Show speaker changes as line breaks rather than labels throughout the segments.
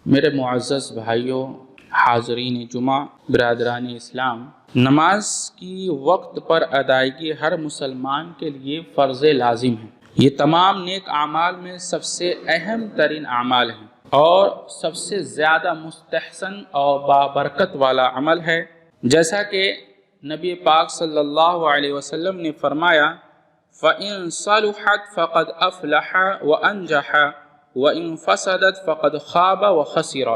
میرے معزز بھائیوں، حاضرین جمعہ، برادران اسلام، نماز کی وقت پر ادائیگی ہر مسلمان کے لیے فرض لازم ہے۔ یہ تمام نیک اعمال میں سب سے اہم ترین اعمال ہیں اور سب سے زیادہ مستحسن اور بابرکت والا عمل ہے، جیسا کہ نبی پاک صلی اللہ علیہ وسلم نے فرمایا، فَإِن صَلُحَتْ فَقَدْ أَفْلَحَ وَأَنجَحَ وَإِن فَسَدَتْ فَقَدْ خَابَ وَخَسِرَ۔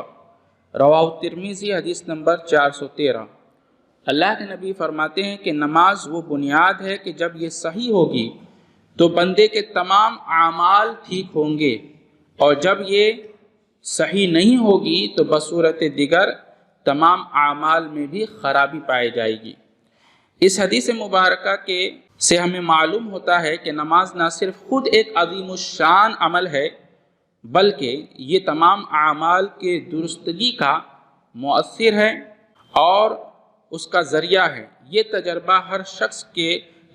رواہ ترمذی، حدیث نمبر 413۔ اللہ کے نبی فرماتے ہیں کہ نماز وہ بنیاد ہے کہ جب یہ صحیح ہوگی تو بندے کے تمام اعمال ٹھیک ہوں گے، اور جب یہ صحیح نہیں ہوگی تو بصورت دیگر تمام اعمال میں بھی خرابی پائی جائے گی۔ اس حدیث مبارکہ سے ہمیں معلوم ہوتا ہے کہ نماز نہ صرف خود ایک عظیم الشان عمل ہے، بلکہ یہ تمام اعمال کے درستگی کا مؤثر ہے اور اس کا ذریعہ ہے۔ یہ تجربہ ہر شخص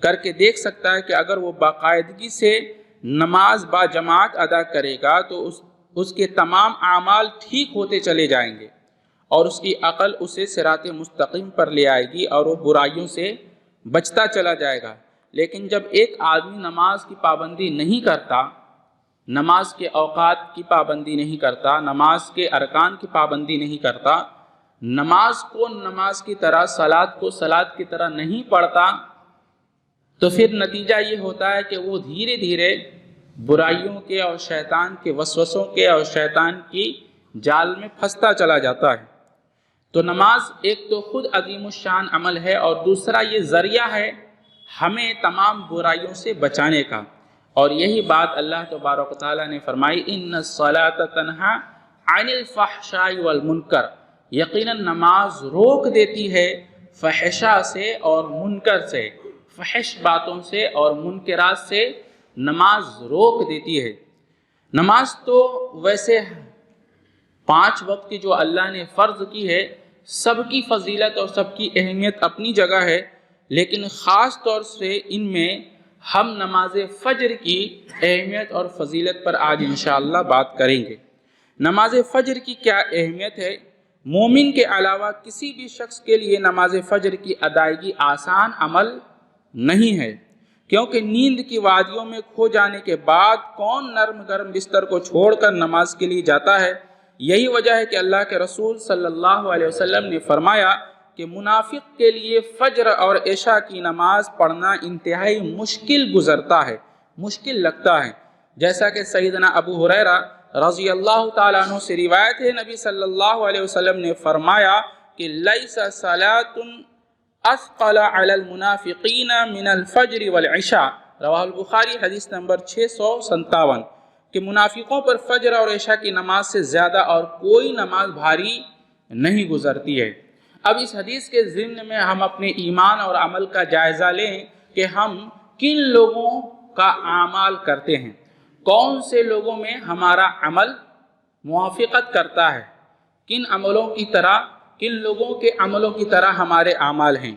کر کے دیکھ سکتا ہے کہ اگر وہ باقاعدگی سے نماز با جماعت ادا کرے گا تو اس کے تمام اعمال ٹھیک ہوتے چلے جائیں گے اور اس کی عقل اسے صراط مستقیم پر لے آئے گی اور وہ برائیوں سے بچتا چلا جائے گا۔ لیکن جب ایک آدمی نماز کی پابندی نہیں کرتا، نماز کے اوقات کی پابندی نہیں کرتا، نماز کے ارکان کی پابندی نہیں کرتا، نماز کو نماز کی طرح، صلاۃ کو صلاۃ کی طرح نہیں پڑھتا، تو پھر نتیجہ یہ ہوتا ہے کہ وہ دھیرے دھیرے برائیوں کے اور شیطان کے وسوسوں کے اور شیطان کی جال میں پھنستا چلا جاتا ہے۔ تو نماز ایک تو خود عظیم الشان عمل ہے اور دوسرا یہ ذریعہ ہے ہمیں تمام برائیوں سے بچانے کا، اور یہی بات اللہ تبارک و تعالیٰ نے فرمائی، ان الصلاۃ تنہی عن الفحشاء والمنکر، یقیناً نماز روک دیتی ہے فحشہ سے اور منکر سے، فحش باتوں سے اور منکرات سے نماز روک دیتی ہے۔ نماز تو ویسے 5 وقت کی جو اللہ نے فرض کی ہے، سب کی فضیلت اور سب کی اہمیت اپنی جگہ ہے، لیکن خاص طور سے ان میں ہم نماز فجر کی اہمیت اور فضیلت پر آج انشاءاللہ بات کریں گے۔ نماز فجر کی کیا اہمیت ہے؟ مومن کے علاوہ کسی بھی شخص کے لیے نماز فجر کی ادائیگی آسان عمل نہیں ہے، کیونکہ نیند کی وادیوں میں کھو جانے کے بعد کون نرم گرم بستر کو چھوڑ کر نماز کے لیے جاتا ہے؟ یہی وجہ ہے کہ اللہ کے رسول صلی اللہ علیہ وسلم نے فرمایا کہ منافق کے لیے فجر اور عشاء کی نماز پڑھنا انتہائی مشکل گزرتا ہے، مشکل لگتا ہے، جیسا کہ سیدنا ابو ہریرہ رضی اللہ تعالیٰ عنہ سے روایت ہے، نبی صلی اللہ علیہ وسلم نے فرمایا کہ لیس صلاۃ اثقل علی المنافقین من الفجر والعشاء، رواہ البخاری، حدیث نمبر 657، کہ منافقوں پر فجر اور عشاء کی نماز سے زیادہ اور کوئی نماز بھاری نہیں گزرتی ہے۔ اب اس حدیث کے ضمن میں ہم اپنے ایمان اور عمل کا جائزہ لیں کہ ہم کن لوگوں کا اعمال کرتے ہیں، کون سے لوگوں میں ہمارا عمل موافقت کرتا ہے، کن لوگوں کے عملوں کی طرح ہمارے اعمال ہیں،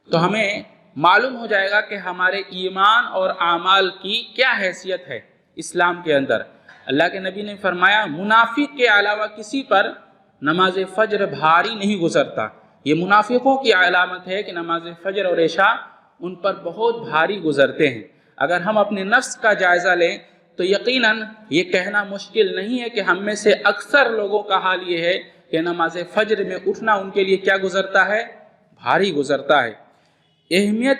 تو ہمیں معلوم ہو جائے گا کہ ہمارے ایمان اور اعمال کی کیا حیثیت ہے اسلام کے اندر۔ اللہ کے نبی نے فرمایا، منافق کے علاوہ کسی پر نماز فجر بھاری نہیں گزرتا۔ یہ منافقوں کی علامت ہے کہ نماز فجر اور عشاء ان پر بہت بھاری گزرتے ہیں۔ اگر ہم اپنے نفس کا جائزہ لیں تو یقیناً یہ کہنا مشکل نہیں ہے کہ ہم میں سے اکثر لوگوں کا حال یہ ہے کہ نماز فجر میں اٹھنا ان کے لیے کیا گزرتا ہے؟ بھاری گزرتا ہے۔ اہمیت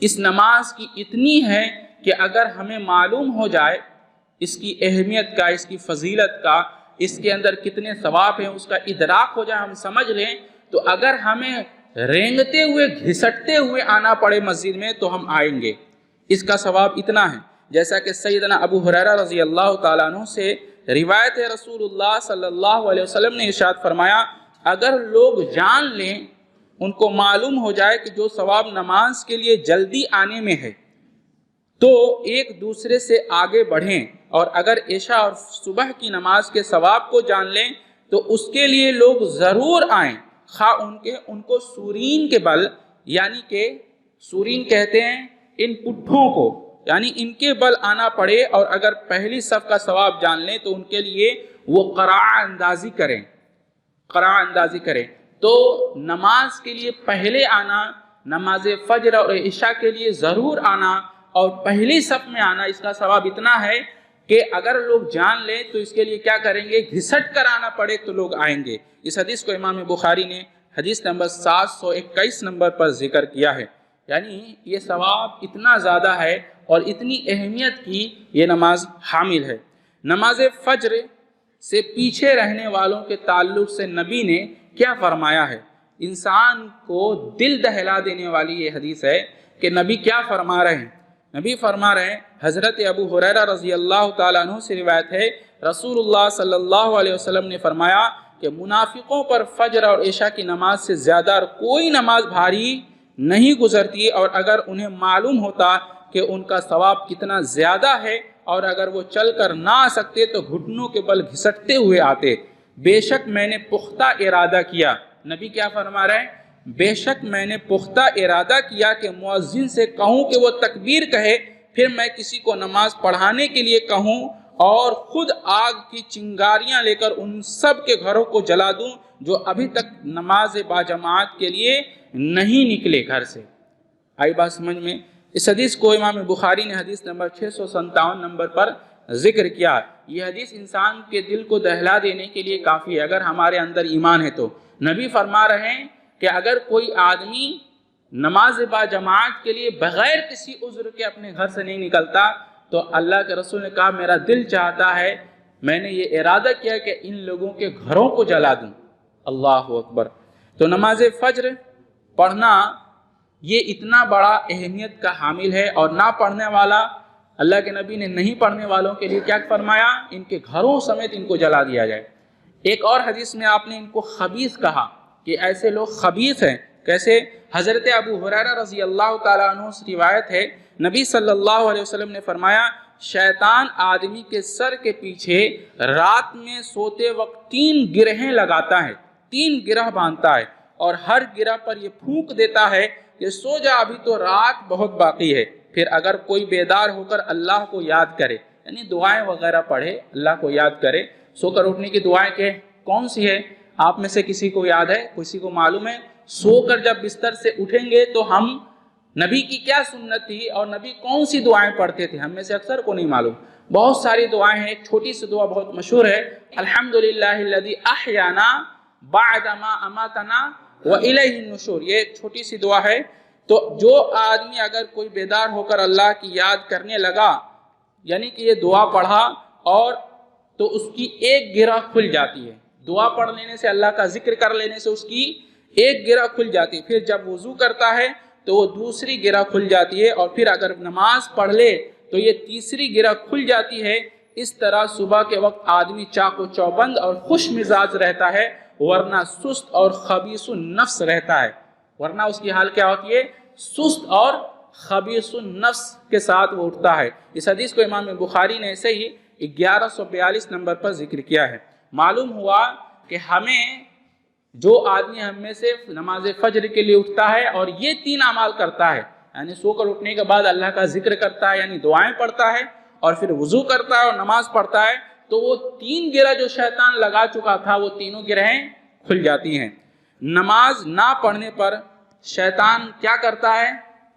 اس نماز کی اتنی ہے کہ اگر ہمیں معلوم ہو جائے اس کی اہمیت کا، اس کی فضیلت کا، اس کے اندر کتنے ثواب ہیں، اس کا ادراک ہو جائے، ہم سمجھ لیں، تو اگر ہمیں رینگتے ہوئے گھسٹتے ہوئے آنا پڑے مسجد میں تو ہم آئیں گے۔ اس کا ثواب اتنا ہے، جیسا کہ سیدنا ابو ہریرہ رضی اللہ تعالیٰ عنہ سے روایت ہے، رسول اللہ صلی اللہ علیہ وسلم نے ارشاد فرمایا، اگر لوگ جان لیں، ان کو معلوم ہو جائے کہ جو ثواب نماز کے لیے جلدی آنے میں ہے، تو ایک دوسرے سے آگے بڑھیں، اور اگر عشاء اور صبح کی نماز کے ثواب کو جان لیں تو اس کے لیے لوگ ضرور آئیں، خواہ ان کو سورین کے بل، یعنی کہ سورین کہتے ہیں ان پٹھوں کو، یعنی ان کے بل آنا پڑے، اور اگر پہلی صف کا ثواب جان لیں تو ان کے لیے وہ قراء اندازی کریں، قرآن اندازی کرے تو نماز کے لیے پہلے آنا، نماز فجر اور عشاء کے لیے ضرور آنا اور پہلی صف میں آنا، اس کا ثواب اتنا ہے کہ اگر لوگ جان لیں تو اس کے لیے کیا کریں گے، گھسٹ کر آنا پڑے تو لوگ آئیں گے۔ اس حدیث کو امام بخاری نے حدیث نمبر 721 نمبر پر ذکر کیا ہے۔ یعنی یہ ثواب اتنا زیادہ ہے اور اتنی اہمیت کی یہ نماز حامل ہے۔ نماز فجر سے پیچھے رہنے والوں کے تعلق سے نبی نے کیا فرمایا ہے؟ انسان کو دل دہلا دینے والی یہ حدیث ہے کہ نبی کیا فرما رہے ہیں؟ نبی فرما رہے ہیں، حضرت ابو ہریرہ رضی اللہ تعالیٰ عنہ سے روایت ہے، رسول اللہ صلی اللہ علیہ وسلم نے فرمایا کہ منافقوں پر فجر اور عشاء کی نماز سے زیادہ کوئی نماز بھاری نہیں گزرتی، اور اگر انہیں معلوم ہوتا کہ ان کا ثواب کتنا زیادہ ہے اور اگر وہ چل کر نہ آ سکتے تو گھٹنوں کے بل گھسٹتے ہوئے آتے۔ بے شک میں نے پختہ ارادہ کیا، نبی کیا فرما رہے ہیں؟ بے شک میں نے پختہ ارادہ کیا کہ مؤذن سے کہوں کہ وہ تکبیر کہے، پھر میں کسی کو نماز پڑھانے کے لیے کہوں اور خود آگ کی چنگاریاں لے کر ان سب کے گھروں کو جلا دوں جو ابھی تک نماز باجماعت کے لیے نہیں نکلے گھر سے۔ آئی بات سمجھ میں؟ اس حدیث کو امام بخاری نے حدیث نمبر 657 نمبر پر ذکر کیا۔ یہ حدیث انسان کے دل کو دہلا دینے کے لیے کافی ہے اگر ہمارے اندر ایمان ہے تو۔ نبی فرما رہے ہیں کہ اگر کوئی آدمی نماز باجماعت کے لیے بغیر کسی عذر کے اپنے گھر سے نہیں نکلتا تو اللہ کے رسول نے کہا میرا دل چاہتا ہے، میں نے یہ ارادہ کیا کہ ان لوگوں کے گھروں کو جلا دوں۔ اللہ اکبر۔ تو نماز فجر پڑھنا یہ اتنا بڑا اہمیت کا حامل ہے، اور نہ پڑھنے والا، اللہ کے نبی نے نہیں پڑھنے والوں کے لیے کیا فرمایا؟ ان کے گھروں سمیت ان کو جلا دیا جائے۔ ایک اور حدیث میں آپ نے ان کو خبیث کہا کہ ایسے لوگ خبیث ہیں۔ کیسے؟ حضرت ابو ہریرہ رضی اللہ تعالیٰ عنہ سے روایت ہے، نبی صلی اللہ علیہ وسلم نے فرمایا شیطان آدمی کے سر کے پیچھے رات میں سوتے وقت 3 گرہیں لگاتا ہے، 3 گرہ باندھتا ہے، اور ہر گرہ پر یہ پھونک دیتا ہے کہ سو جا، ابھی تو رات بہت باقی ہے۔ پھر اگر کوئی بیدار ہو کر اللہ کو یاد کرے، یعنی دعائیں وغیرہ پڑھے، اللہ کو یاد کرے۔ سو کر اٹھنے کی دعائیں کہ کون سی ہے؟ آپ میں سے کسی کو یاد ہے؟ کسی کو معلوم ہے؟ سو کر جب بستر سے اٹھیں گے تو ہم نبی کی کیا سنت تھی اور نبی کون سی دعائیں پڑھتے تھے؟ ہم میں سے اکثر کو نہیں معلوم۔ بہت ساری دعائیں ہیں، ایک چھوٹی سی دعا بہت مشہور ہے، الحمدللہ الذی احیانا بعد ما اماتنا والیہ النشور، یہ ایک چھوٹی سی دعا ہے۔ تو جو آدمی اگر کوئی بیدار ہو کر اللہ کی یاد کرنے لگا، یعنی کہ یہ دعا پڑھا، اور تو اس کی ایک گرہ کھل جاتی ہے۔ دعا پڑھ لینے سے، اللہ کا ذکر کر لینے سے اس کی ایک گرہ کھل جاتی ہے۔ پھر جب وضو کرتا ہے تو وہ دوسری گرہ کھل جاتی ہے، اور پھر اگر نماز پڑھ لے تو یہ تیسری گرہ کھل جاتی ہے۔ اس طرح صبح کے وقت آدمی چاق و چوبند اور خوش مزاج رہتا ہے، ورنہ سست اور خبیث النفس رہتا ہے۔ ورنہ اس کی حال کیا ہوتی ہے؟ سست اور خبیث النفس کے ساتھ وہ اٹھتا ہے۔ اس حدیث کو امام بخاری نے ایسے ہی 1142 نمبر پر ذکر کیا ہے۔ معلوم ہوا کہ ہمیں جو آدمی ہم میں سے نماز فجر کے لیے اٹھتا ہے اور یہ 3 اعمال کرتا ہے، یعنی سو کر اٹھنے کے بعد اللہ کا ذکر کرتا ہے، یعنی دعائیں پڑھتا ہے، اور پھر وضو کرتا ہے اور نماز پڑھتا ہے، تو وہ 3 گرہ جو شیطان لگا چکا تھا وہ تینوں گرہیں کھل جاتی ہیں۔ نماز نہ پڑھنے پر شیطان کیا کرتا ہے؟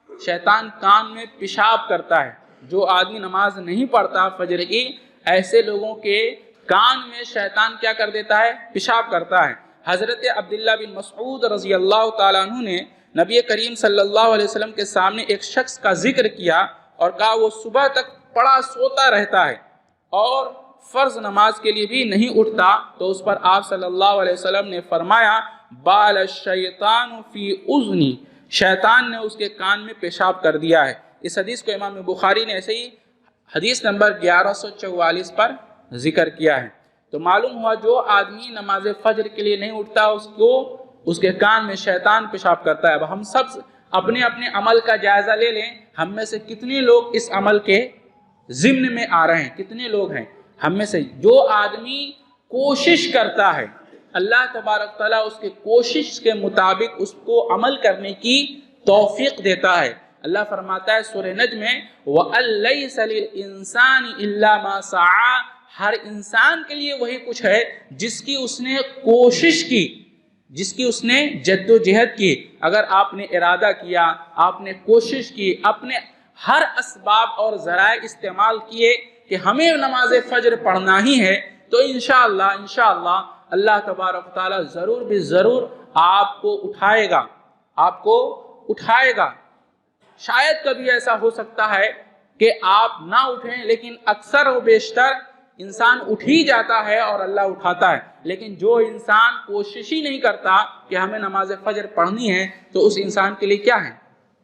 شیطان کان میں پیشاب کرتا ہے۔ جو آدمی نماز نہیں پڑھتا فجر کی، ایسے لوگوں کے کان میں شیطان کیا کر دیتا ہے؟ پیشاب کرتا ہے۔ حضرت عبداللہ بن مسعود رضی اللہ تعالیٰ عنہ نے نبی کریم صلی اللہ علیہ وسلم کے سامنے ایک شخص کا ذکر کیا اور کہا وہ صبح تک پڑا سوتا رہتا ہے اور فرض نماز کے لیے بھی نہیں اٹھتا، تو اس پر آپ صلی اللہ علیہ وسلم نے فرمایا بال الشیطان فی اذنی، شیطان نے اس کے کان میں پیشاب کر دیا ہے۔ اس حدیث کو امام بخاری نے ایسے ہی حدیث نمبر 1144 پر ذکر کیا ہے۔ تو معلوم ہوا جو آدمی نماز فجر کے لیے نہیں اٹھتا اس کے کان میں شیطان پیشاب کرتا ہے۔ اب ہم سب اپنے اپنے عمل کا جائزہ لے لیں، ہم میں سے کتنے لوگ اس عمل کے ضمن میں آ رہے ہیں؟ کتنے لوگ ہیں ہم میں سے؟ جو آدمی کوشش کرتا ہے، اللہ تبارک تعالیٰ اس کے کوشش کے مطابق اس کو عمل کرنے کی توفیق دیتا ہے۔ اللہ فرماتا ہے سورہ نجم میں وَأَن لَيْسَ لِلْإِنسَانِ إِلَّا مَا سَعَى ہر انسان کے لیے وہی کچھ ہے جس کی اس نے کوشش کی، جس کی اس نے جد و جہد کی۔ اگر آپ نے ارادہ کیا، آپ نے کوشش کی، اپنے ہر اسباب اور ذرائع استعمال کیے کہ ہمیں نماز فجر پڑھنا ہی ہے، تو انشاءاللہ اللہ تبارک تعالیٰ ضرور بھی ضرور آپ کو اٹھائے گا، آپ کو اٹھائے گا۔ شاید کبھی ایسا ہو سکتا ہے کہ آپ نہ اٹھیں، لیکن اکثر و بیشتر انسان اٹھ ہی جاتا ہے اور اللہ اٹھاتا ہے۔ لیکن جو انسان کوشش ہی نہیں کرتا کہ ہمیں نماز فجر پڑھنی ہے، تو اس انسان کے لیے کیا ہے؟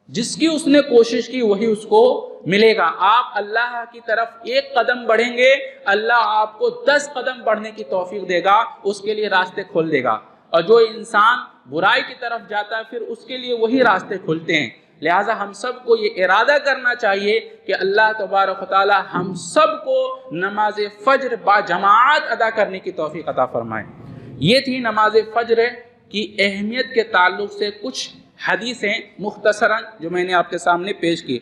جس کی اس نے کوشش کی وہی اس کو ملے گا۔ آپ اللہ کی طرف ایک قدم بڑھیں گے، اللہ آپ کو 10 قدم بڑھنے کی توفیق دے گا، اس کے لیے راستے کھول دے گا۔ اور جو انسان برائی کی طرف جاتا ہے پھر اس کے لیے وہی راستے کھلتے ہیں۔ لہٰذا ہم سب کو یہ ارادہ کرنا چاہیے کہ اللہ تبارک و تعالی ہم سب کو نماز فجر با جماعت ادا کرنے کی توفیق عطا فرمائے۔ یہ تھی نماز فجر کی اہمیت کے تعلق سے کچھ حدیثیں مختصراً جو میں نے آپ کے سامنے پیش کی۔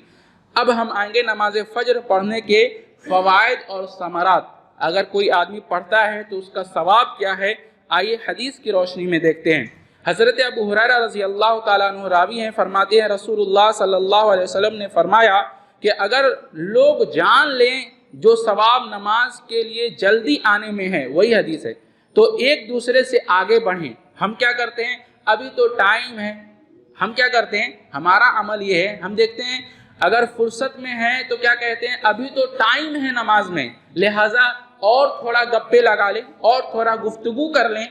اب ہم آئیں گے نماز فجر پڑھنے کے فوائد اور ثمرات۔ اگر کوئی آدمی پڑھتا ہے تو اس کا ثواب کیا ہے، آئیے حدیث کی روشنی میں دیکھتے ہیں۔ حضرت ابو ہریرہ رضی اللہ تعالیٰ عنہ راوی ہیں، فرماتے ہیں رسول اللہ صلی اللہ علیہ وسلم نے فرمایا کہ اگر لوگ جان لیں جو ثواب نماز کے لیے جلدی آنے میں ہے، وہی حدیث ہے، تو ایک دوسرے سے آگے بڑھیں۔ ہم کیا کرتے ہیں؟ ابھی تو ٹائم ہے، ہم کیا کرتے ہیں؟ ہمارا عمل یہ ہے، ہم دیکھتے ہیں اگر فرصت میں ہے تو کیا کہتے ہیں؟ ابھی تو ٹائم ہے نماز میں، لہٰذا اور تھوڑا گپے لگا لیں اور تھوڑا گفتگو کر لیں۔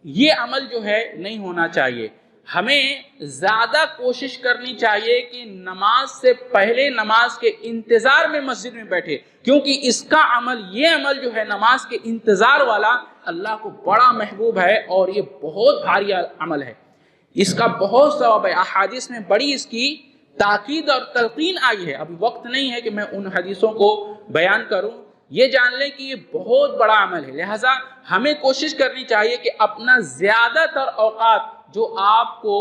یہ عمل جو ہے نہیں ہونا چاہیے۔ ہمیں زیادہ کوشش کرنی چاہیے کہ نماز سے پہلے نماز کے انتظار میں مسجد میں بیٹھے، کیونکہ اس کا عمل، یہ عمل جو ہے نماز کے انتظار والا، اللہ کو بڑا محبوب ہے اور یہ بہت بھاری عمل ہے، اس کا بہت ثواب ہے۔ احادیث میں بڑی اس کی تاکید اور تلقین آئی ہے۔ ابھی وقت نہیں ہے کہ میں ان حدیثوں کو بیان کروں، یہ جان لیں کہ یہ بہت بڑا عمل ہے۔ لہٰذا ہمیں کوشش کرنی چاہیے کہ اپنا زیادہ تر اوقات جو آپ کو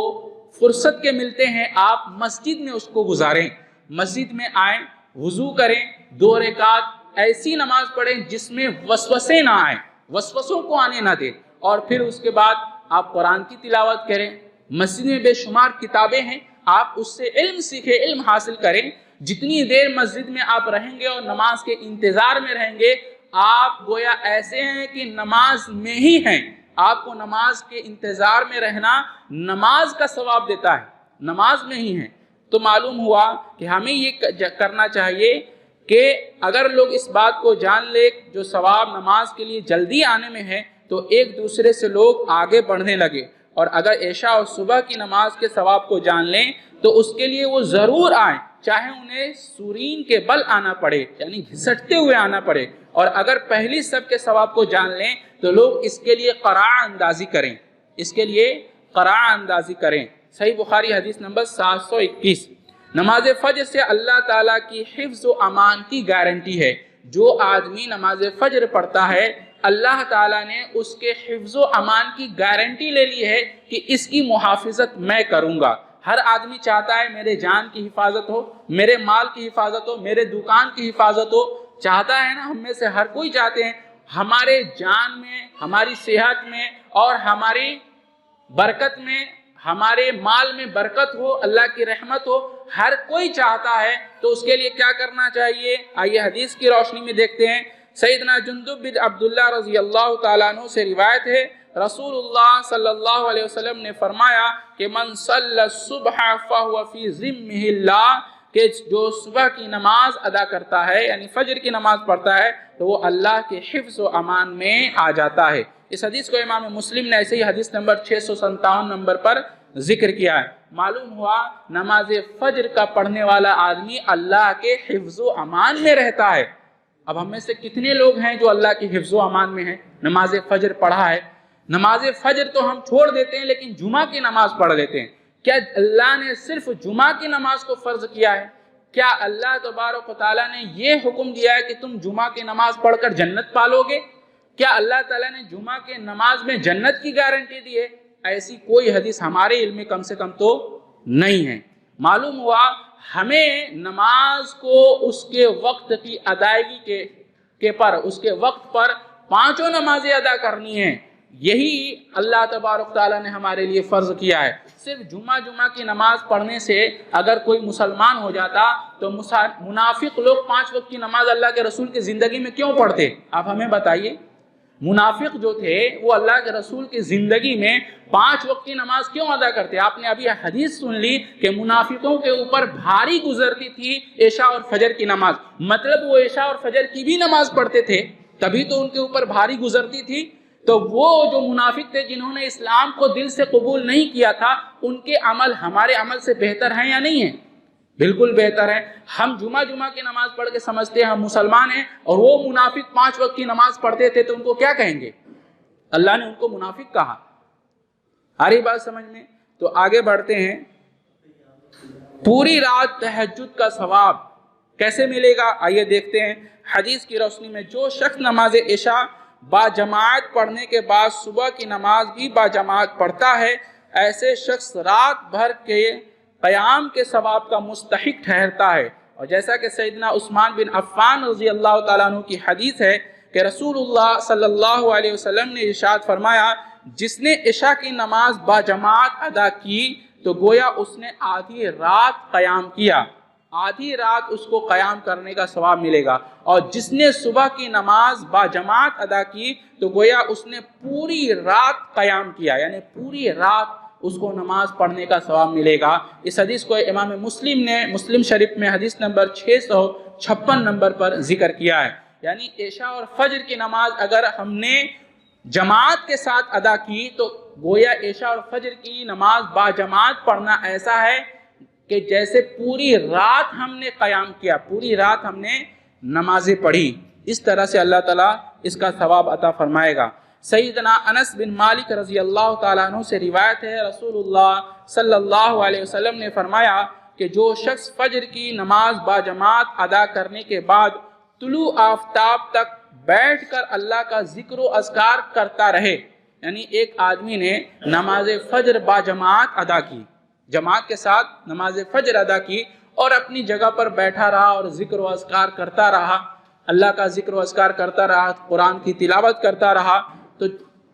فرصت کے ملتے ہیں آپ مسجد میں اس کو گزاریں۔ مسجد میں آئیں، وضو کریں، 2 رکعت ایسی نماز پڑھیں جس میں وسوسے نہ آئیں، وسوسوں کو آنے نہ دیں، اور پھر اس کے بعد آپ قرآن کی تلاوت کریں۔ مسجد میں بے شمار کتابیں ہیں، آپ اس سے علم سیکھیں، علم حاصل کریں۔ جتنی دیر مسجد میں آپ رہیں گے اور نماز کے انتظار میں رہیں گے، آپ گویا ایسے ہیں کہ نماز میں ہی ہیں۔ آپ کو نماز کے انتظار میں رہنا نماز کا ثواب دیتا ہے، نماز میں ہی ہیں۔ تو معلوم ہوا کہ ہمیں یہ کرنا چاہیے کہ اگر لوگ اس بات کو جان لے جو ثواب نماز کے لیے جلدی آنے میں ہے، تو ایک دوسرے سے لوگ آگے بڑھنے لگے، اور اگر عشاء اور صبح کی نماز کے ثواب کو جان لیں تو اس کے لیے وہ ضرور آئیں، چاہے انہیں سورین کے بل آنا پڑے، یعنی گھسٹتے ہوئے آنا پڑے، اور اگر پہلی صف کے ثواب کو جان لیں تو لوگ اس کے لیے قراء اندازی کریں، اس کے لیے قراء اندازی کریں۔ صحیح بخاری حدیث نمبر 721۔ نماز فجر سے اللہ تعالیٰ کی حفظ و امان کی گارنٹی ہے۔ جو آدمی نماز فجر پڑھتا ہے، اللہ تعالیٰ نے اس کے حفظ و امان کی گارنٹی لے لی ہے کہ اس کی محافظت میں کروں گا۔ ہر آدمی چاہتا ہے میرے جان کی حفاظت ہو، میرے مال کی حفاظت ہو، میرے دکان کی حفاظت ہو، چاہتا ہے نا، ہم میں سے ہر کوئی چاہتے ہیں ہمارے جان میں، ہماری صحت میں اور ہماری برکت میں، ہمارے مال میں برکت ہو، اللہ کی رحمت ہو، ہر کوئی چاہتا ہے۔ تو اس کے لیے کیا کرنا چاہیے؟ آئیے حدیث کی روشنی میں دیکھتے ہیں۔ سیدنا جندب بن عبداللہ رضی اللہ تعالیٰ عنہ سے روایت ہے، رسول اللہ صلی اللہ علیہ وسلم نے فرمایا کہ من صلی الصبح فہو فی ذمہ اللہ، کہ جو صبح کی نماز ادا کرتا ہے یعنی فجر کی نماز پڑھتا ہے تو وہ اللہ کے حفظ و امان میں آ جاتا ہے۔ اس حدیث کو امام مسلم نے ایسے ہی حدیث نمبر 657 نمبر پر ذکر کیا ہے۔ معلوم ہوا نماز فجر کا پڑھنے والا آدمی اللہ کے حفظ و امان میں رہتا ہے۔ اب ہم میں سے کتنے لوگ ہیں جو اللہ کے حفظ و امان میں ہیں، نماز فجر پڑھا ہے؟ نماز فجر تو ہم چھوڑ دیتے ہیں لیکن جمعہ کی نماز پڑھ لیتے ہیں۔ کیا اللہ نے صرف جمعہ کی نماز کو فرض کیا ہے؟ کیا اللہ تبارک و تعالیٰ نے یہ حکم دیا ہے کہ تم جمعہ کی نماز پڑھ کر جنت پالو گے؟ کیا اللہ تعالیٰ نے جمعہ کے نماز میں جنت کی گارنٹی دی ہے؟ ایسی کوئی حدیث ہمارے علم میں کم سے کم تو نہیں ہے۔ معلوم ہوا ہمیں نماز کو اس کے وقت کی ادائیگی پر اس کے وقت پر 5 نمازیں ادا کرنی ہیں، یہی اللہ تبارک تعالیٰ نے ہمارے لیے فرض کیا ہے۔ صرف جمعہ کی نماز پڑھنے سے اگر کوئی مسلمان ہو جاتا تو منافق لوگ 5 وقت کی نماز اللہ کے رسول کی زندگی میں کیوں پڑھتے؟ آپ ہمیں بتائیے۔ منافق جو تھے وہ اللہ کے رسول کی زندگی میں 5 وقت کی نماز کیوں ادا کرتے؟ آپ نے ابھی حدیث سن لی کہ منافقوں کے اوپر بھاری گزرتی تھی عشاء اور فجر کی نماز، مطلب وہ عشاء اور فجر کی بھی نماز پڑھتے تھے، تبھی تو ان کے اوپر بھاری گزرتی تھی۔ تو وہ جو منافق تھے جنہوں نے اسلام کو دل سے قبول نہیں کیا تھا، ان کے عمل ہمارے عمل سے بہتر ہیں یا نہیں ہیں؟ بالکل بہتر ہے۔ ہم جمعہ کی نماز پڑھ کے سمجھتے ہیں ہم مسلمان ہیں، اور وہ منافق 5 وقت کی نماز پڑھتے تھے تو ان کو کیا کہیں گے؟ اللہ نے ان کو منافق کہا۔ آ رہی بات سمجھ میں؟ تو آگے بڑھتے ہیں۔ پوری رات تہجد کا ثواب کیسے ملے گا؟ آئیے دیکھتے ہیں حدیث کی روشنی میں۔ جو شخص نماز عشاء با جماعت پڑھنے کے بعد صبح کی نماز بھی با جماعت پڑھتا ہے، ایسے شخص رات بھر کے قیام کے ثواب کا مستحق ٹھہرتا ہے۔ اور جیسا کہ سیدنا عثمان بن عفان رضی اللہ تعالیٰ عنہ کی حدیث ہے کہ رسول اللہ صلی اللہ علیہ وسلم نے ارشاد فرمایا، جس نے عشاء کی نماز با جماعت ادا کی تو گویا اس نے آدھی رات قیام کیا، آدھی رات اس کو قیام کرنے کا ثواب ملے گا، اور جس نے صبح کی نماز با جماعت ادا کی تو گویا اس نے پوری رات قیام کیا، یعنی پوری رات اس کو نماز پڑھنے کا ثواب ملے گا۔ اس حدیث کو امام مسلم نے مسلم شریف میں حدیث نمبر 656 نمبر پر ذکر کیا ہے۔ یعنی عشاء اور فجر کی نماز اگر ہم نے جماعت کے ساتھ ادا کی تو گویا عشاء اور فجر کی نماز با جماعت پڑھنا ایسا ہے کہ جیسے پوری رات ہم نے قیام کیا، پوری رات ہم نے نمازیں پڑھی۔ اس طرح سے اللہ تعالیٰ اس کا ثواب عطا فرمائے گا۔ سیدنا انس بن مالک رضی اللہ تعالیٰ عنہ سے روایت ہے، رسول اللہ صلی اللہ علیہ وسلم نے فرمایا کہ جو شخص فجر کی نماز با جماعت ادا کرنے کے بعد طلوع آفتاب تک بیٹھ کر اللہ کا ذکر و اذکار کرتا رہے، یعنی ایک آدمی نے نماز فجر با جماعت ادا کی، جماعت کے ساتھ نماز فجر ادا کی اور اپنی جگہ پر بیٹھا رہا اور ذکر و اذکار کرتا رہا، اللہ کا ذکر و اذکار کرتا رہا، قرآن کی تلاوت کرتا رہا، تو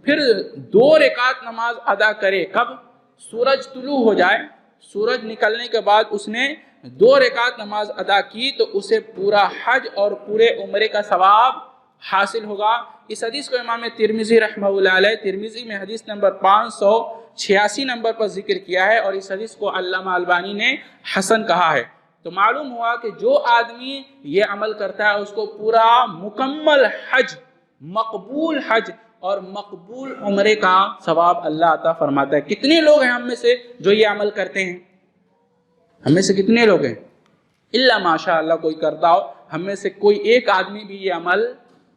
پھر 2 رکعت نماز ادا کرے۔ کب؟ سورج طلوع ہو جائے، سورج نکلنے کے بعد اس نے 2 رکعت نماز ادا کی تو اسے پورا حج اور پورے عمرے کا ثواب حاصل ہوگا۔ اس حدیث کو امام ترمذی رحمہ اللہ علیہ ترمذی میں حدیث نمبر 586 نمبر پر ذکر کیا ہے، اور اس حدیث کو علامہ البانی نے حسن کہا ہے۔ تو معلوم ہوا کہ جو آدمی یہ عمل کرتا ہے اس کو پورا مکمل حج، مقبول حج اور مقبول عمرے کا ثواب اللہ عطا فرماتا ہے۔ کتنے لوگ ہیں ہم میں سے جو یہ عمل کرتے ہیں؟ ہم میں سے کتنے لوگ ہیں؟ اللہ ماشاء اللہ کوئی کرتا ہو، ہم میں سے کوئی ایک آدمی بھی یہ عمل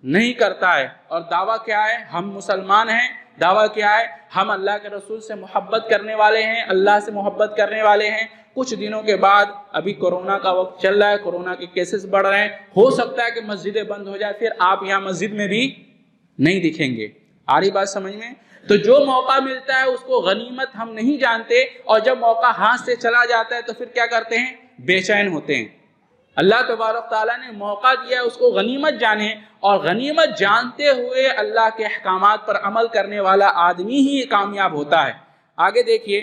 نہیں کرتا ہے۔ اور دعویٰ کیا ہے؟ ہم مسلمان ہیں۔ دعویٰ کیا ہے؟ ہم اللہ کے رسول سے محبت کرنے والے ہیں، اللہ سے محبت کرنے والے ہیں۔ کچھ دنوں کے بعد، ابھی کورونا کا وقت چل رہا ہے، کورونا کے کیسز بڑھ رہے ہیں، ہو سکتا ہے کہ مسجدیں بند ہو جائے، پھر آپ یہاں مسجد میں بھی نہیں دکھیں گے۔ آ رہی بات سمجھ میں؟ تو جو موقع ملتا ہے اس کو غنیمت ہم نہیں جانتے، اور جب موقع ہاتھ سے چلا جاتا ہے تو پھر کیا کرتے ہیں؟ بے چین ہوتے ہیں۔ اللہ تبارک تعالیٰ نے موقع دیا ہے، اس کو غنیمت جانیں، اور غنیمت جانتے ہوئے اللہ کے احکامات پر عمل کرنے والا آدمی ہی کامیاب ہوتا ہے۔ آگے دیکھیے،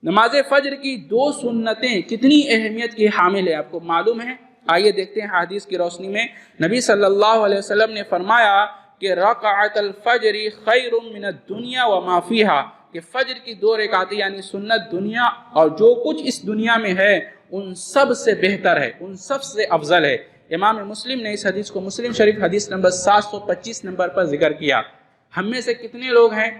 نماز فجر کی 2 سنتیں کتنی اہمیت کی حامل ہے، آپ کو معلوم ہے؟ آئیے دیکھتے ہیں حدیث کی روشنی میں۔ نبی صلی اللہ علیہ وسلم نے فرمایا کہ رکعت الفجر خیر من الدنیا وما فیہا، کہ فجر کی 2 رکعتیں یعنی سنت دنیا اور جو کچھ اس دنیا میں ہے ان سب سے بہتر ہے، ان سب سے افضل ہے۔ امام مسلم نے اس حدیث کو مسلم شریف حدیث نمبر 725 نمبر پر ذکر کیا۔ ہم میں سے کتنے لوگ ہیں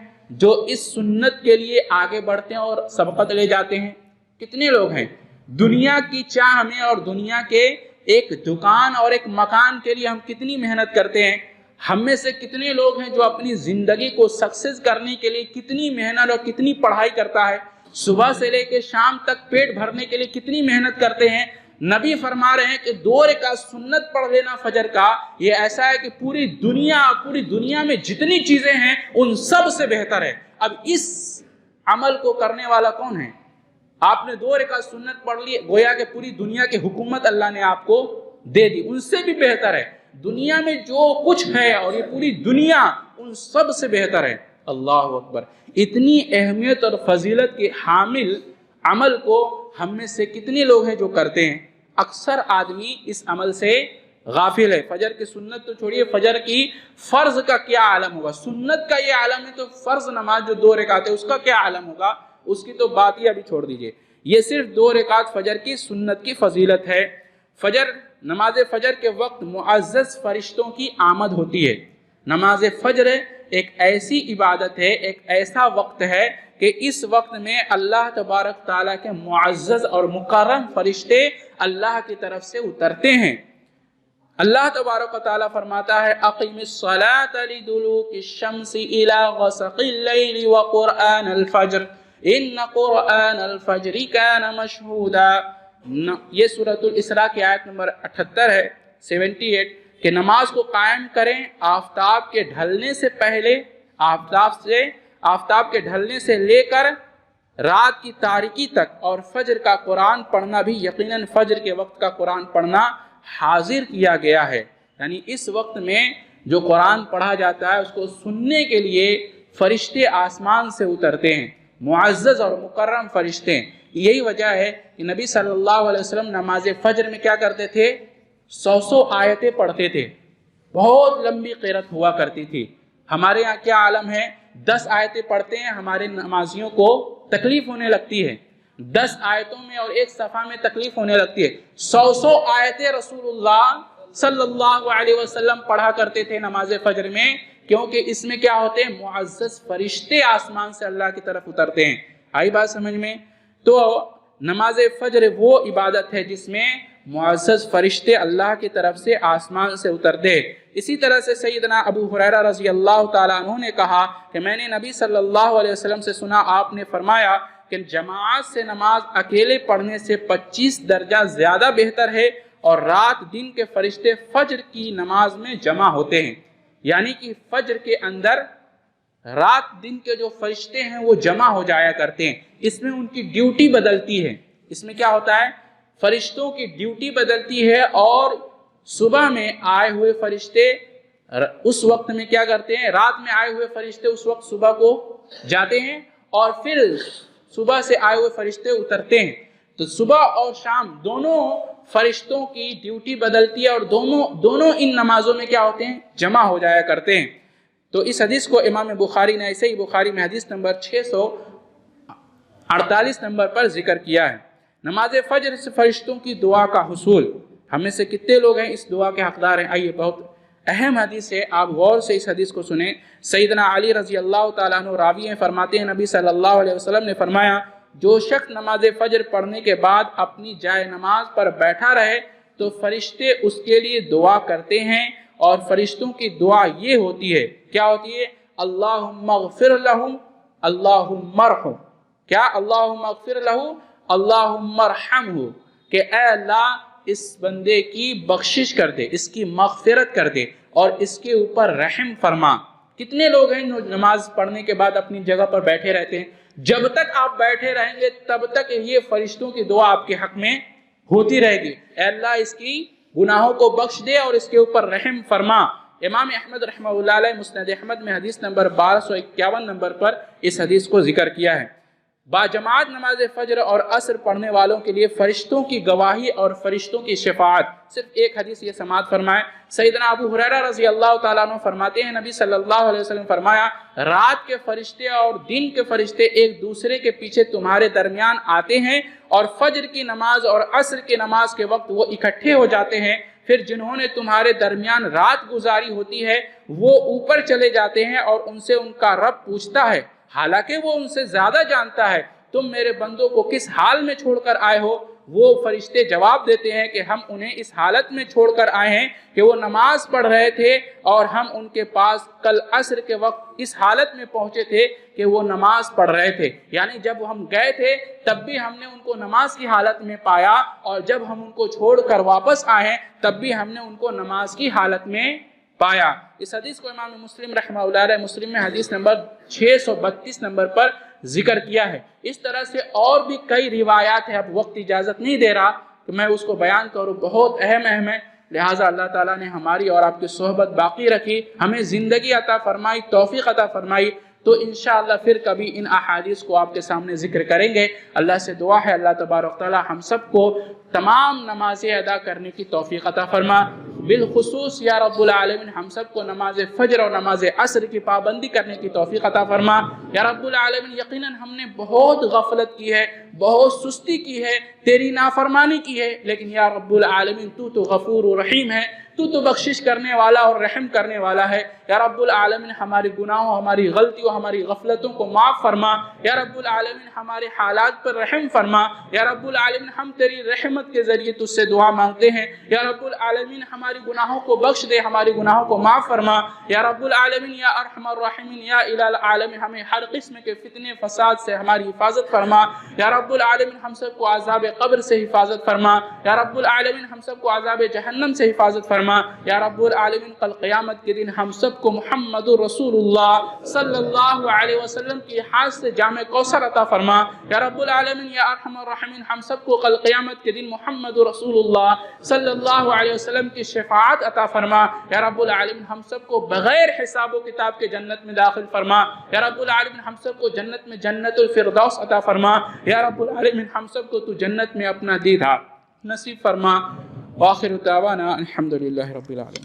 جو اس سنت کے لیے آگے بڑھتے ہیں اور سبقت لے جاتے ہیں؟ کتنے لوگ ہیں؟ دنیا کی چاہ میں اور دنیا کے ایک دکان اور ایک مکان کے لیے ہم کتنی محنت کرتے ہیں؟ ہم میں سے کتنے لوگ ہیں جو اپنی زندگی کو سکسیس کرنے کے لیے کتنی محنت اور کتنی پڑھائی کرتا ہے؟ صبح سے لے کے شام تک پیٹ بھرنے کے لیے کتنی محنت کرتے ہیں؟ نبی فرما رہے ہیں کہ 2 رکعت سنت پڑھ لینا فجر کا، یہ ایسا ہے کہ پوری دنیا میں جتنی چیزیں ہیں ان سب سے بہتر ہے۔ اب اس عمل کو کرنے والا کون ہے؟ آپ نے 2 رکعت سنت پڑھ لی، گویا کہ پوری دنیا کی حکومت اللہ نے آپ کو دے دی، ان سے بھی بہتر ہے۔ دنیا میں جو کچھ ہے اور یہ پوری دنیا ان سب سے بہتر ہے۔ اللہ اکبر! اتنی اہمیت اور فضیلت کے حامل عمل کو ہم میں سے کتنے لوگ ہیں جو کرتے ہیں؟ اکثر آدمی اس عمل سے غافل ہے۔ فجر کی سنت تو چھوڑیے، فجر کی فرض کا کیا عالم ہوگا؟ سنت کا یہ عالم ہے تو فرض نماز جو 2 رکعت ہے اس کا کیا عالم ہوگا؟ اس کی تو بات ہی ابھی چھوڑ دیجئے۔ یہ صرف 2 رکعت فجر کی سنت کی فضیلت ہے۔ نماز فجر کے وقت معزز فرشتوں کی آمد ہوتی ہے۔ نماز فجر ایک ایسی عبادت ہے، ایک ایسا وقت ہے کہ اس وقت میں اللہ تبارک تعالیٰ کے معزز اور مکرم فرشتے اللہ کی طرف سے اترتے ہیں۔ اللہ تبارک و تعالیٰ فرماتا ہے اقیم الصلاة لدلوک الشمس الى غسق اللیل وقرآن الفجر ان قرآن الفجر کان مشہودا۔ یہ سورۃ الاسراء کی آیت نمبر 78 ہے، 78، کہ نماز کو قائم کریں آفتاب کے ڈھلنے سے پہلے، آفتاب کے ڈھلنے سے لے کر رات کی تاریکی تک، اور فجر کا قرآن پڑھنا بھی یقیناً فجر کے وقت کا قرآن پڑھنا حاضر کیا گیا ہے۔ یعنی اس وقت میں جو قرآن پڑھا جاتا ہے اس کو سننے کے لیے فرشتے آسمان سے اترتے ہیں، معزز اور مکرم فرشتے۔ یہی وجہ ہے کہ نبی صلی اللہ علیہ وسلم نماز فجر میں کیا کرتے تھے؟ 100 آیتیں پڑھتے تھے، بہت لمبی قرأت ہوا کرتی تھی۔ ہمارے یہاں کیا عالم ہے؟ 10 آیتیں پڑھتے ہیں، ہمارے نمازیوں کو تکلیف ہونے لگتی ہے، 10 آیتوں میں اور ایک صفحہ میں تکلیف ہونے لگتی ہے۔ 100 آیتیں رسول اللہ صلی اللہ علیہ وسلم پڑھا کرتے تھے نماز فجر میں، کیونکہ اس میں کیا ہوتے ہیں؟ معزز فرشتے آسمان سے اللہ کی طرف اترتے ہیں۔ آئی بات سمجھ میں؟ تو نماز فجر وہ عبادت ہے جس میں معزز فرشتے اللہ کی طرف سے آسمان سے اترتے ہیں۔ اسی طرح سے سیدنا ابو ہریرہ رضی اللہ تعالیٰ عنہ نے کہا کہ میں نے نبی صلی اللہ علیہ وسلم سے سنا، آپ نے فرمایا کہ جماعت سے نماز اکیلے پڑھنے سے 25 درجہ زیادہ بہتر ہے، اور رات دن کے فرشتے فجر کی نماز میں جمع ہوتے ہیں۔ یعنی کہ فجر کے اندر رات دن کے جو فرشتے ہیں وہ جمع ہو جایا کرتے ہیں۔ اس میں ان کی ڈیوٹی بدلتی ہے۔ اس میں کیا ہوتا ہے؟ فرشتوں کی ڈیوٹی بدلتی ہے، اور صبح میں آئے ہوئے فرشتے اس وقت میں کیا کرتے ہیں؟ رات میں آئے ہوئے فرشتے اس وقت صبح کو جاتے ہیں، اور پھر صبح سے آئے ہوئے فرشتے اترتے ہیں۔ تو صبح اور شام دونوں فرشتوں کی ڈیوٹی بدلتی ہے، اور دونوں ان نمازوں میں کیا ہوتے ہیں؟ جمع ہو جایا کرتے ہیں۔ تو اس حدیث کو امام بخاری نے ایسے ہی بخاری میں حدیث نمبر 648 نمبر پر ذکر کیا ہے۔ نماز فجر سے فرشتوں کی دعا کا حصول، ہم میں سے کتنے لوگ ہیں اس دعا کے حقدار ہیں؟ آئیے، بہت اہم حدیث ہے، آپ غور سے اس حدیث کو سنیں۔ سیدنا علی رضی اللہ تعالیٰ عنہ راوی ہیں، فرماتے ہیں نبی صلی اللہ علیہ وسلم نے فرمایا جو شخص نماز فجر پڑھنے کے بعد اپنی جائے نماز پر بیٹھا رہے تو فرشتے اس کے لیے دعا کرتے ہیں، اور فرشتوں کی دعا یہ ہوتی ہے، کیا ہوتی ہے؟ اللہم اغفر لہ اللہم ارحمہ، کیا؟ اللہم اغفر لہ اللہم ارحمہ، کہ اے اللہ اس بندے کی بخشش کر دے، اس کی مغفرت کر دے، اور اس کے اوپر رحم فرما۔ کتنے لوگ ہیں جو نماز پڑھنے کے بعد اپنی جگہ پر بیٹھے رہتے ہیں؟ جب تک آپ بیٹھے رہیں گے تب تک یہ فرشتوں کی دعا آپ کے حق میں ہوتی رہے گی، اے اللہ اس کی گناہوں کو بخش دے اور اس کے اوپر رحم فرما۔ امام احمد رحمہ اللہ علیہ مسند احمد میں حدیث نمبر 1251 نمبر پر اس حدیث کو ذکر کیا ہے۔ باجماعت نماز فجر اور عصر پڑھنے والوں کے لیے فرشتوں کی گواہی اور فرشتوں کی شفاعت۔ صرف ایک حدیث یہ سماعت فرمائے، سیدنا ابو ہریرہ رضی اللہ تعالیٰ عنہ فرماتے ہیں نبی صلی اللہ علیہ وسلم فرمایا رات کے فرشتے اور دن کے فرشتے ایک دوسرے کے پیچھے تمہارے درمیان آتے ہیں، اور فجر کی نماز اور عصر کی نماز کے وقت وہ اکٹھے ہو جاتے ہیں، پھر جنہوں نے تمہارے درمیان رات گزاری ہوتی ہے وہ اوپر چلے جاتے ہیں، اور ان سے ان کا رب پوچھتا ہے، حالانکہ وہ ان سے زیادہ جانتا ہے، تم میرے بندوں کو کس حال میں چھوڑ کر آئے ہو؟ وہ فرشتے جواب دیتے ہیں کہ ہم انہیں اس حالت میں چھوڑ کر آئے ہیں کہ وہ نماز پڑھ رہے تھے، اور ہم ان کے پاس کل عصر کے وقت اس حالت میں پہنچے تھے کہ وہ نماز پڑھ رہے تھے۔ یعنی جب ہم گئے تھے تب بھی ہم نے ان کو نماز کی حالت میں پایا، اور جب ہم ان کو چھوڑ کر واپس آئے تب بھی ہم نے ان کو نماز کی حالت میں پایا۔ اس حدیث کو امام مسلم رحمہ اللہ علیہ مسلم میں حدیث نمبر 632 نمبر پر ذکر کیا ہے۔ اس طرح سے اور بھی کئی روایات ہیں، اب وقت اجازت نہیں دے رہا کہ میں اس کو بیان کروں، بہت اہم ہے۔ لہٰذا اللہ تعالیٰ نے ہماری اور آپ کی صحبت باقی رکھی، ہمیں زندگی عطا فرمائی، توفیق عطا فرمائی، تو انشاءاللہ پھر کبھی ان احادیث کو آپ کے سامنے ذکر کریں گے۔ اللہ سے دعا ہے اللہ تبارک تعالیٰ ہم سب کو تمام نمازیں ادا کرنے کی توفیق عطا فرما، بالخصوص یا رب العالمین ہم سب کو نماز فجر اور نماز عصر کی پابندی کرنے کی توفیق عطا فرما۔ یا رب العالمین یقیناً ہم نے بہت غفلت کی ہے، بہت سستی کی ہے، تیری نافرمانی کی ہے، لیکن یا رب العالمین تو غفور و رحیم ہے، تو بخشش کرنے والا اور رحم کرنے والا ہے۔ یا رب العالمین ہمارے گناہوں، ہماری غلطیوں، ہماری غفلتوں کو معاف فرما۔ یا رب العالمین ہمارے حالات پر رحم فرما۔ یا رب العالمین ہم تیری رحمت کے ذریعے تجھ سے دعا مانگتے ہیں۔ یا رب العالمین ہماری گناہوں کو بخش دے، ہماری گناہوں کو معاف فرما۔ یا رب العالمین یا ارحم الراحمین یا الہ العالمین ہمیں ہر قسم کے فتنے فساد سے ہماری حفاظت فرما۔ یا رب العالمین ہم سب کو عذاب قبر سے حفاظت فرما۔ یا رب العالمین ہم سب کو عذاب جہنم سے حفاظت فرما۔ یا رب العالمین کل قیامت کے دن ہم سب کو محمد رسول اللہ صلی اللہ علیہ وسلم کی حوض سے جام کوثر عطا فرما۔ یا رب العالمین یا ارحم الراحمین ہم سب کو کل قیامت کے دن محمد رسول اللہ صلی اللہ علیہ وسلم کی شفاعت عطا فرما۔ یا رب العالمین ہم سب کو بغیر حساب و کتاب کے جنت میں داخل فرما۔ یا رب العالمین ہم سب کو جنت میں جنت الفردوس عطا فرما۔ یا رب العالمین ہم سب کو تو جنت میں اپنا دیدار نصیب فرما۔ وآخر دعوانا الحمدللہ رب العالمین۔